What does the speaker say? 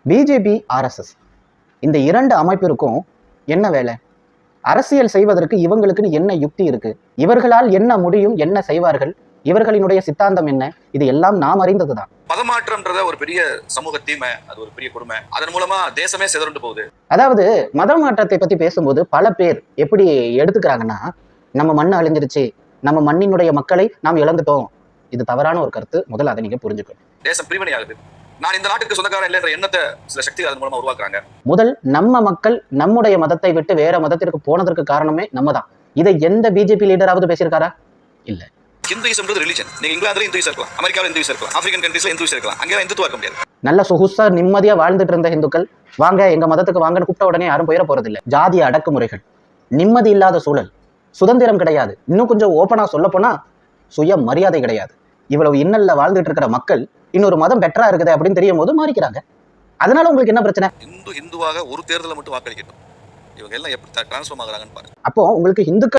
BJP, RSS இந்த இரண்டு அமைப்பிற்கும் என்ன வேலை? அரசியல் செய்வதற்கு இவங்களுக்குன்னு என்ன யுக்தி இருக்கு? இவர்களால் என்ன முடியும், என்ன செய்வார்கள், இவர்களினுடைய சித்தாந்தம் என்ன? இது எல்லாம் நாம் அறிந்ததுதான். மதமாற்றம்ன்றத ஒரு பெரிய சமூக தீமை, அது ஒரு பெரிய கொடுமை. அதன் மூலமா தேசமே சிதறண்டு போகுது. அதாவது மத மாற்றத்தை பத்தி பேசும்போது பல பேர் எப்படி எடுத்துக்கிறாங்கன்னா, நம்ம மண் அழிஞ்சிருச்சு, நம்ம மண்ணினுடைய மக்களை நாம் இழந்துட்டோம். இது தவறான ஒரு கருத்து. முதல்ல அதை நீங்க புரிஞ்சுக்கணும். தேசம் பிரிவினை ஆகுது. நான் இந்த நாட்டுக்கு சொந்தக்காரன் இல்லைன்ற எண்ணத்தை சில சக்தி அதன் மூலமா உருவாக்குறாங்க. முதல் நம்ம மக்கள் நம்முடைய மதத்தை விட்டு வேற மதத்திற்கு போனதற்கு காரணமே நம்ம தான். இதை எந்த பிஜேபி லீடராவது பேசியிருக்காரா? இல்ல. இந்துயிசம்ன்றது ரிலிஜன். நீங்க இங்கிலாந்துல இந்துயிசம் இருக்கலாம், அமெரிக்காவில் இந்துயிசம் இருக்கலாம், ஆப்பிரிக்கன் கண்ட்ரீஸ்ல இந்துயிசம் இருக்கலாம். அங்கே இந்துத்துவா இருக்க முடியாது. நல்ல சொகுசா நிம்மதியா வாழ்ந்துட்டு இருந்த இந்துக்கள் வாங்க எங்க மதத்துக்கு வாங்கன்னு கூப்பிட்ட உடனே யாரும் போயிட போறது இல்லை. ஜாதிய அடக்குமுறைகள், நிம்மதி இல்லாத சூழல், சுதந்திரம் கிடையாது. இன்னும் கொஞ்சம் ஓப்பனா சொல்ல போனா சுய மரியாதை கிடையாது. இவ்வளவு இன்னல்ல வாழ்ந்துட்டு இருக்கிற மக்கள் இன்னொரு மதம் பெட்டரா இருக்குது அப்படின்னு தெரியும் போது மாறிக்கிறாங்க. அதனால உங்களுக்கு என்ன பிரச்சனை? இந்துவாக ஒரு தேர்தலை மட்டும் வாக்களிக்கட்டும். இவங்க எல்லாம் எப்படி டிரான்ஸ்ஃபார்ம் ஆகுறாங்கன்னு பாருங்க. அப்போ உங்களுக்கு இந்துக்கள்